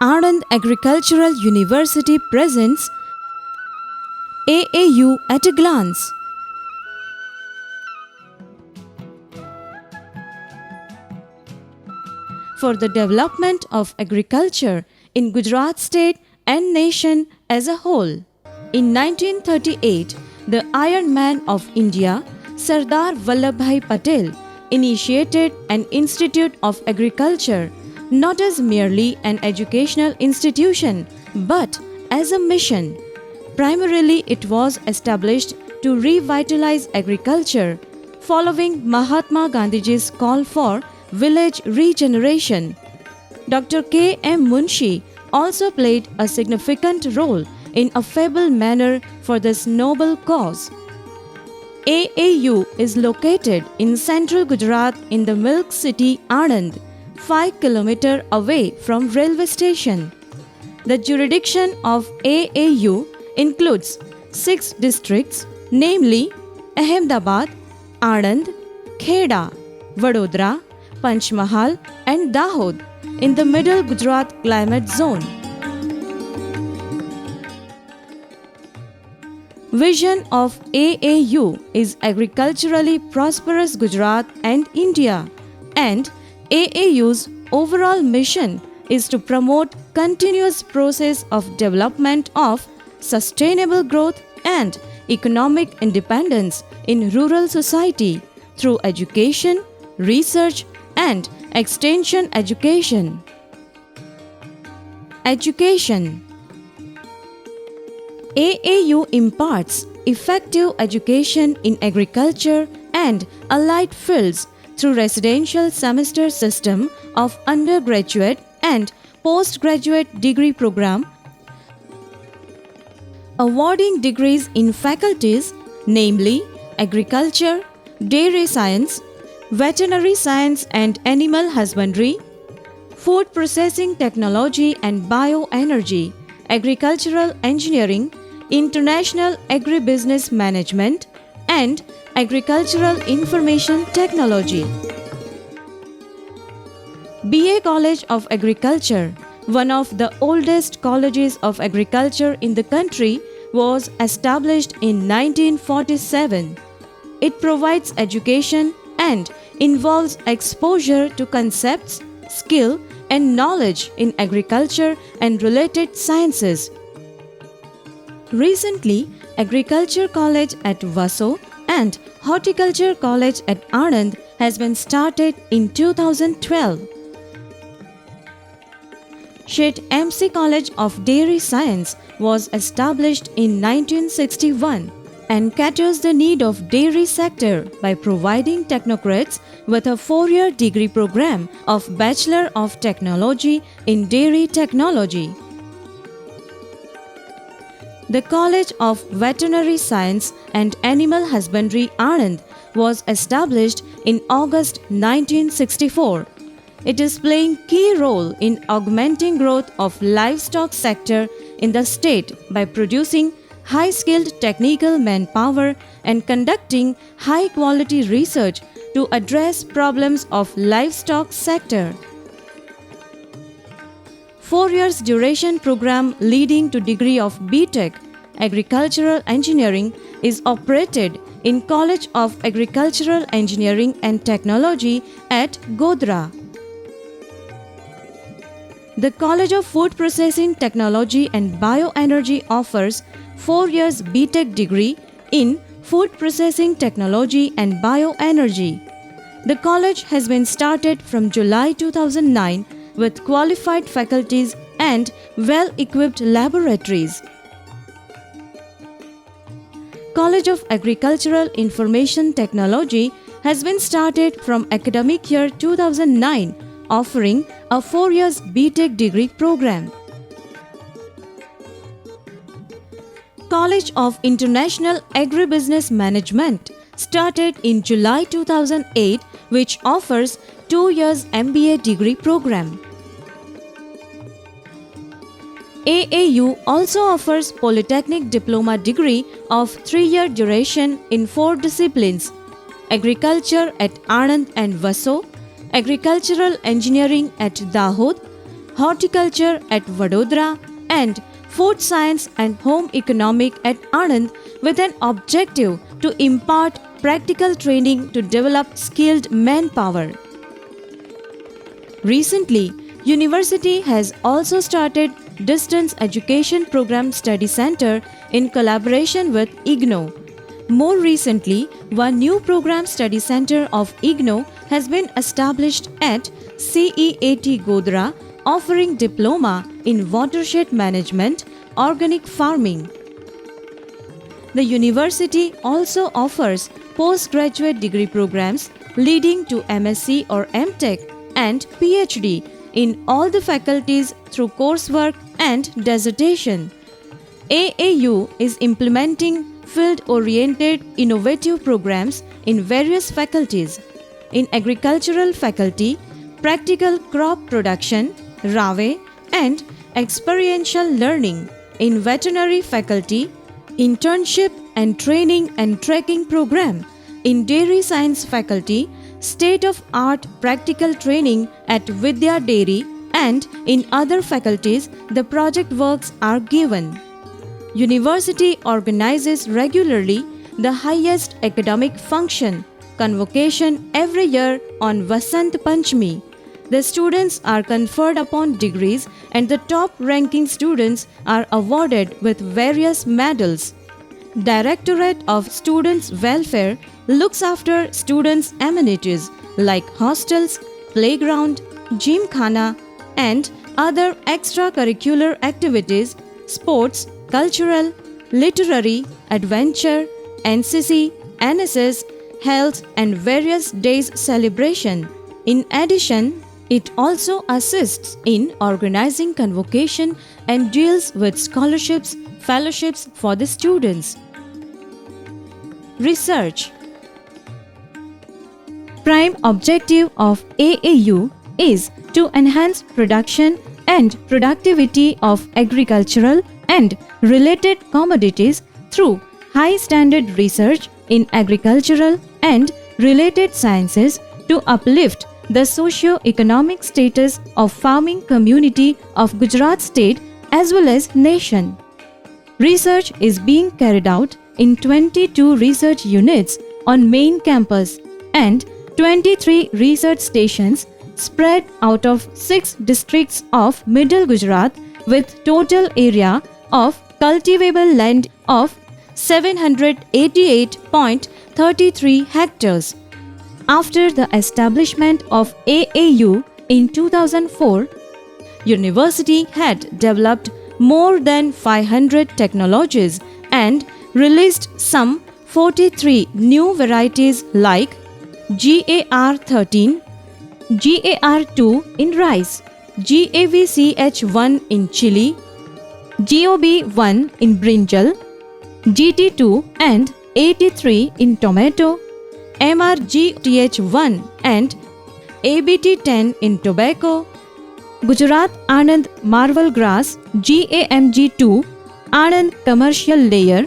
Anand Agricultural University presents AAU at a glance. For the development of agriculture in Gujarat state and nation as a whole. In 1938, the Iron Man of India, Sardar Vallabhbhai Patel, initiated an Institute of Agriculture, not as merely an educational institution, but as a mission. Primarily, it was established to revitalize agriculture, following Mahatma Gandhiji's call for village regeneration. Dr. K. M. Munshi also played a significant role in a feeble manner for this noble cause. AAU is located in central Gujarat in the milk city Anand, 5 km away from railway station. The jurisdiction of AAU includes 6 districts, namely Ahmedabad, Anand, Kheda, Vadodara, Panchmahal and Dahod in the middle Gujarat climate zone. Vision of AAU is agriculturally prosperous Gujarat and India, and AAU's overall mission is to promote continuous process of development of sustainable growth and economic independence in rural society through education, research and extension education. Education. AAU imparts effective education in agriculture and allied fields through residential semester system of undergraduate and postgraduate degree program, awarding degrees in faculties namely agriculture, dairy science, veterinary science and animal husbandry, food processing technology and bioenergy, agricultural engineering, international agribusiness management and agricultural information technology. BA College of Agriculture, one of the oldest colleges of agriculture in the country, was established in 1947. It provides education and involves exposure to concepts, skill and knowledge in agriculture and related sciences. Recently, Agriculture College at Vaso and Horticulture College at Anand has been started in 2012. Shet MC College of Dairy Science was established in 1961 and caters the need of dairy sector by providing technocrats with a 4-year degree program of Bachelor of Technology in Dairy Technology. The College of Veterinary Science and Animal Husbandry Anand was established in August 1964. It is playing key role in augmenting growth of livestock sector in the state by producing high-skilled technical manpower and conducting high-quality research to address problems of livestock sector. 4 years duration program leading to degree of BTech Agricultural Engineering is operated in College of Agricultural Engineering and Technology at Godhra. The College of Food Processing Technology and Bioenergy offers 4 years BTech degree in Food Processing Technology and Bioenergy. The college has been started from July 2009 with qualified faculties and well-equipped laboratories. College of Agricultural Information Technology has been started from academic year 2009, offering a 4 years BTech degree program. College of International Agribusiness Management started in July 2008, which offers 2 years MBA degree program. AAU also offers Polytechnic Diploma degree of 3-year duration in 4 disciplines: Agriculture at Anand and Vaso, Agricultural Engineering at Dahod, Horticulture at Vadodara, and Food Science and Home Economic at Anand, with an objective to impart practical training to develop skilled manpower. Recently, University has also started Distance Education Program Study Center in collaboration with IGNOU. More recently, one new program study center of IGNOU has been established at CEAT Godhra, offering diploma in watershed management, organic farming. The university also offers postgraduate degree programs leading to MSc or MTech and PhD in all the faculties through coursework and dissertation. AAU is implementing field-oriented innovative programs in various faculties. In agricultural faculty, practical crop production, RAWE, and experiential learning. In veterinary faculty, internship and training and tracking program. In dairy science faculty, state-of-art practical training at Vidya Dairy, and in other faculties, the project works are given. University organizes regularly the highest academic function, convocation, every year on Vasant Panchami. The students are conferred upon degrees and the top-ranking students are awarded with various medals. Directorate of Students' Welfare looks after students' amenities like hostels, playground, gymkhana, and other extracurricular activities, sports, cultural, literary, adventure, NCC, NSS, health, and various days celebration. In addition, it also assists in organizing convocation and deals with scholarships, fellowships for the students. Research. Prime objective of AAU is to enhance production and productivity of agricultural and related commodities through high standard research in agricultural and related sciences to uplift the socio-economic status of farming community of Gujarat state as well as nation. Research is being carried out in 22 research units on main campus and 23 research stations spread out of 6 districts of Middle Gujarat with total area of cultivable land of 788.33 hectares. After the establishment of AAU in 2004, University had developed more than 500 technologies and released some 43 new varieties like GAR13, GAR2 in rice, GAVCH1 in chili, GOB1 in brinjal, GT2 and 83 in tomato, MRGTH1 and ABT10 in tobacco, Gujarat Anand Marvel Grass GAMG2, Anand Commercial Layer,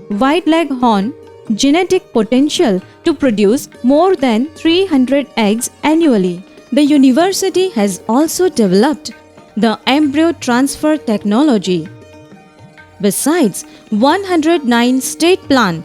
White Leghorn, genetic potential to produce more than 300 eggs annually. The university has also developed the embryo transfer technology. Besides 109 state plan,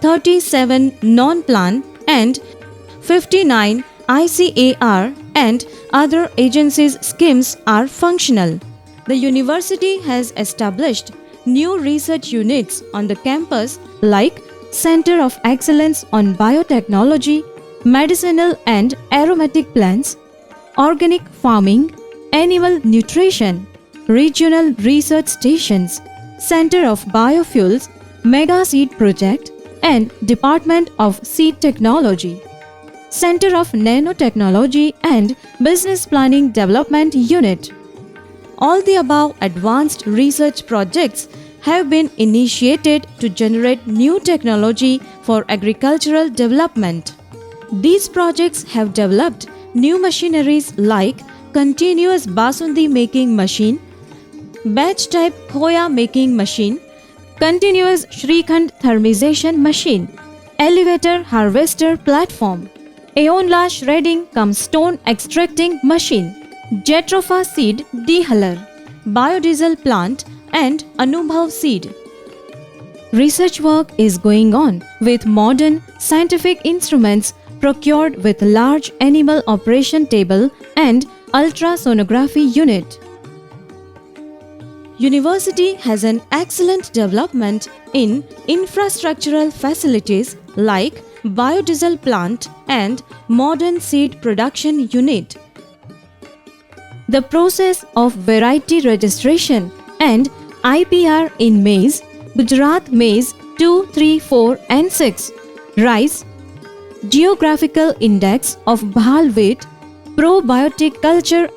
37 non-plan and 59 ICAR and other agencies' schemes are functional. The university has established new research units on the campus like Center of Excellence on Biotechnology, Medicinal and Aromatic Plants, Organic Farming, Animal Nutrition, Regional Research Stations, Center of Biofuels, Mega Seed Project, and Department of Seed Technology, Center of Nanotechnology and Business Planning Development Unit. All the above advanced research projects have been initiated to generate new technology for agricultural development. These projects have developed new machineries like continuous basundi making machine, batch type khoya making machine, continuous Shrikhand thermization machine, elevator harvester platform, Aeonla shredding cum stone extracting machine, Jatropha seed dehuller, biodiesel plant and Anubhav seed. Research work is going on with modern scientific instruments procured with large animal operation table and ultrasonography unit. University has an excellent development in infrastructural facilities like biodiesel plant and modern seed production unit. The process of variety registration and IPR in maize, Gujarat maize 2, 3, 4 and 6, rice, geographical index of Bhal wheat, probiotic culture,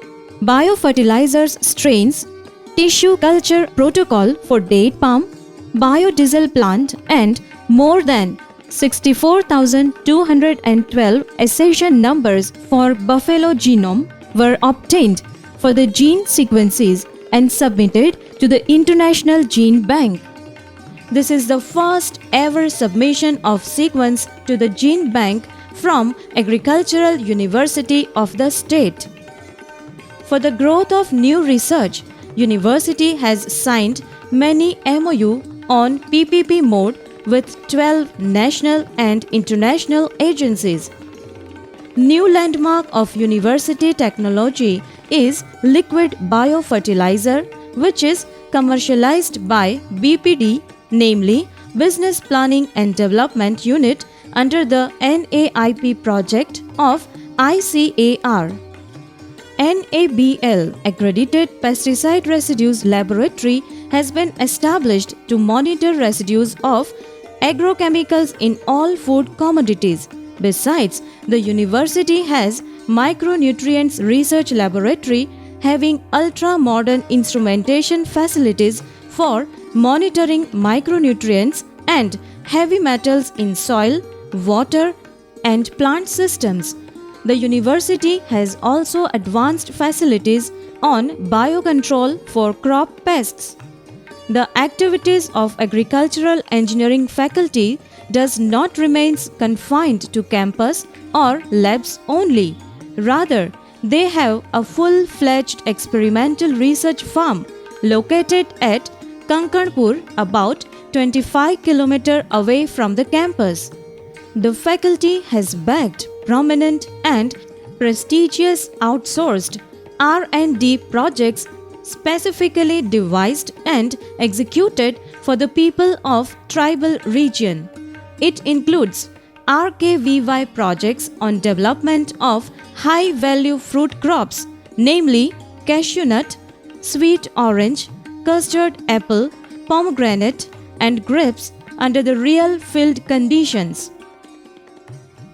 biofertilizers strains, tissue culture protocol for date palm, biodiesel plant and more than 64,212 accession numbers for buffalo genome were obtained for the gene sequences and submitted to the International Gene Bank. This is the first ever submission of sequence to the Gene Bank from Agricultural University of the state. For the growth of new research, University has signed many MOU on PPP mode with 12 national and international agencies. New landmark of university technology is liquid biofertilizer, which is commercialized by BPD, namely Business Planning and Development Unit under the NAIP project of ICAR. NABL accredited pesticide residues laboratory has been established to monitor residues of agrochemicals in all food commodities. Besides, the university has micronutrients research laboratory having ultra-modern instrumentation facilities for monitoring micronutrients and heavy metals in soil, water, and plant systems. The university has also advanced facilities on biocontrol for crop pests. The activities of agricultural engineering faculty does not remain confined to campus or labs only. Rather, they have a full-fledged experimental research farm located at Kankanpur, about 25 km away from the campus. The faculty has backed prominent and prestigious outsourced R&D projects specifically devised and executed for the people of tribal region. It includes RKVY projects on development of high-value fruit crops, namely cashew nut, sweet orange, custard apple, pomegranate, and grapes under the real field conditions.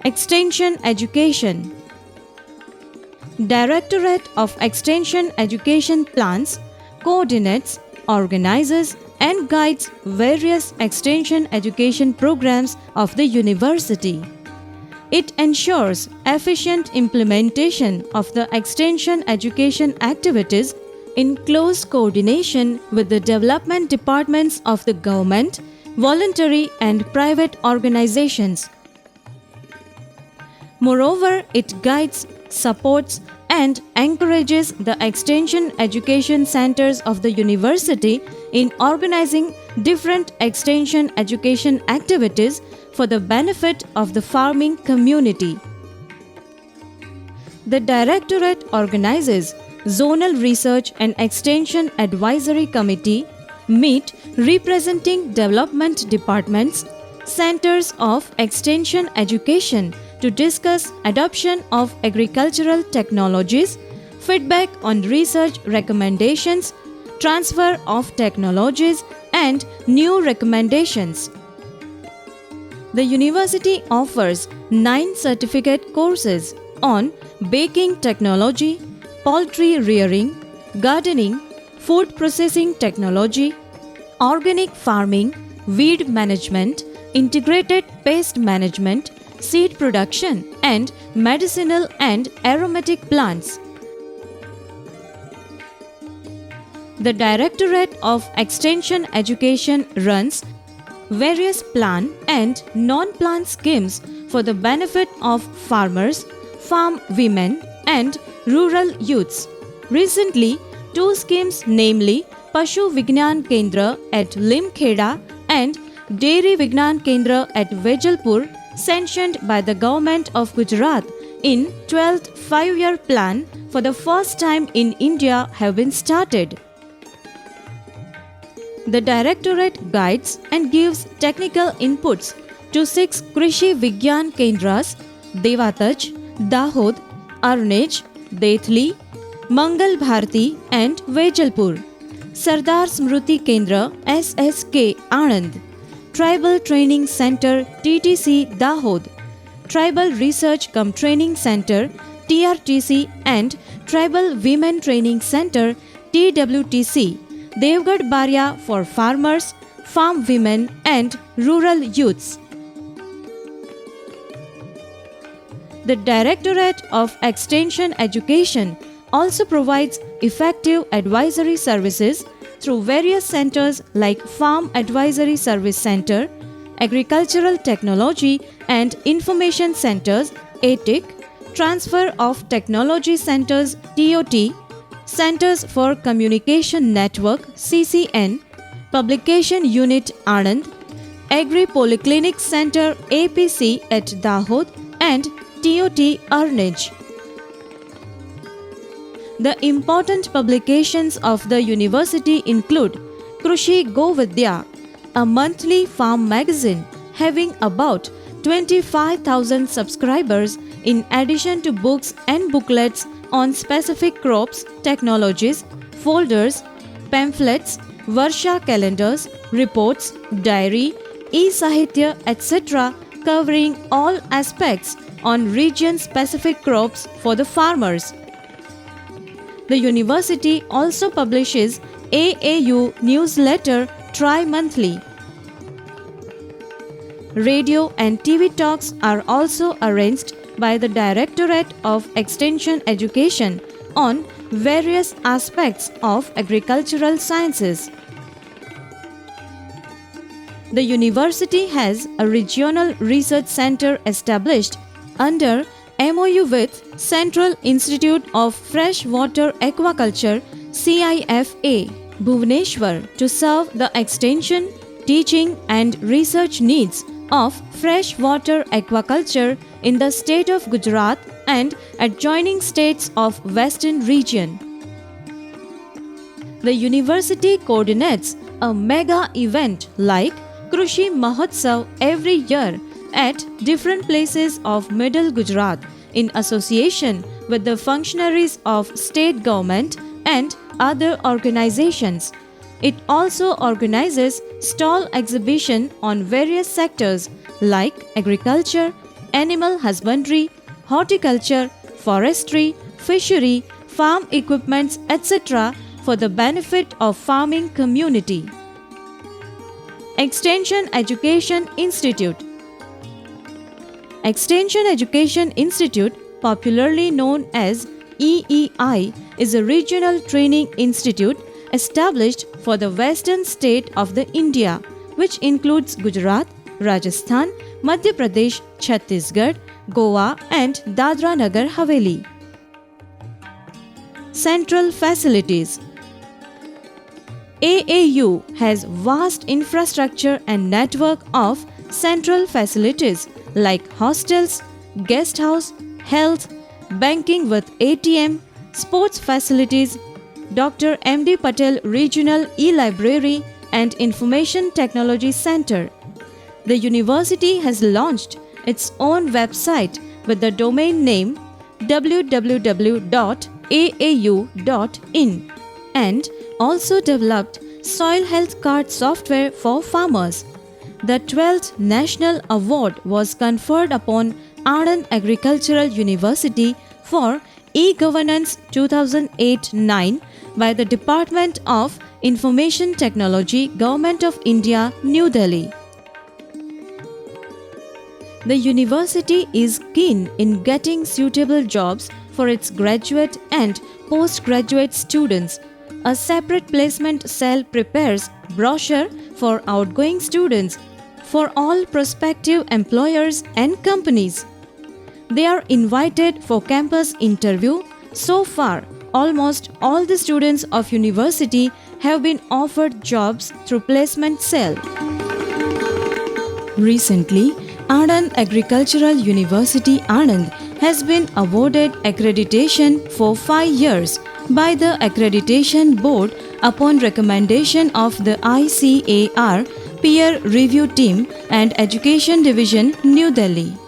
Extension Education. Directorate of Extension Education plans, coordinates, organizes, and guides various extension education programs of the university. It ensures efficient implementation of the extension education activities in close coordination with the development departments of the government, voluntary and private organizations. Moreover, it guides, supports, and encourages the extension education centers of the university in organizing different extension education activities for the benefit of the farming community. The Directorate organizes Zonal Research and Extension Advisory Committee meet representing development departments, centers of extension education to discuss adoption of agricultural technologies, feedback on research recommendations, transfer of technologies, and new recommendations. The university offers 9 certificate courses on baking technology, poultry rearing, gardening, food processing technology, organic farming, weed management, integrated pest management, seed production, and medicinal and aromatic plants. The Directorate of Extension Education runs various plan and non-plan schemes for the benefit of farmers, farm women, and rural youths. Recently, two schemes, namely Pashu Vignan Kendra at Limkheda and Dairy Vignan Kendra at Vejalpur, sanctioned by the Government of Gujarat in 12th Five-Year Plan for the first time in India have been started. The Directorate guides and gives technical inputs to 6 Krishi Vigyan Kendras, Devataj, Dahod, Arnej, Dethli, Mangal Bharti and Vejalpur, Sardar Smruti Kendra SSK Anand, Tribal Training Center TTC Dahod, Tribal Research cum Training Center TRTC and Tribal Women Training Center TWTC, Devgad Barya for farmers, farm women and rural youths. The Directorate of Extension Education also provides effective advisory services through various centers like Farm Advisory Service Center, Agricultural Technology and Information Centers (ATIC), Transfer of Technology Centers (TOT), Centers for Communication Network (CCN), Publication Unit Anand, Agri Polyclinic Center APC at Dahod and TOT Arnej. The important publications of the university include Krushi Go Vidya, a monthly farm magazine having about 25,000 subscribers, in addition to books and booklets on specific crops, technologies, folders, pamphlets, Varsha calendars, reports, diary, e-sahitya, etc., covering all aspects on region-specific crops for the farmers. The university also publishes AAU newsletter tri-monthly. Radio and TV talks are also arranged by the Directorate of Extension Education on various aspects of agricultural sciences. The university has a regional research center established under MOU with Central Institute of Freshwater Aquaculture CIFA, Bhubaneswar, to serve the extension, teaching and research needs of freshwater aquaculture in the state of Gujarat and adjoining states of Western region. The university coordinates a mega event like Krushi Mahotsav every year at different places of Middle Gujarat in association with the functionaries of state government and other organizations. It also organizes stall exhibition on various sectors like agriculture, animal husbandry, horticulture, forestry, fishery, farm equipments, etc. for the benefit of farming community. Extension Education Institute. Extension Education Institute, popularly known as EEI, is a regional training institute established for the western state of the India, which includes Gujarat, Rajasthan, Madhya Pradesh, Chhattisgarh, Goa and Dadra Nagar Haveli. Central Facilities. AAU has vast infrastructure and network of central facilities like hostels, guest house, health, banking with ATM, sports facilities, Dr. M.D. Patel Regional E-Library and Information Technology Center. The university has launched its own website with the domain name www.aau.in and also developed soil health card software for farmers. The 12th National Award was conferred upon Anand Agricultural University for E-Governance 2008-9 by the Department of Information Technology, Government of India, New Delhi. The university is keen in getting suitable jobs for its graduate and postgraduate students. A separate placement cell prepares brochure for outgoing students for all prospective employers and companies. They are invited for campus interview. So far, almost all the students of university have been offered jobs through placement cell. Recently, Anand Agricultural University Anand has been awarded accreditation for 5 years by the Accreditation Board upon recommendation of the ICAR Peer Review Team and Education Division, New Delhi.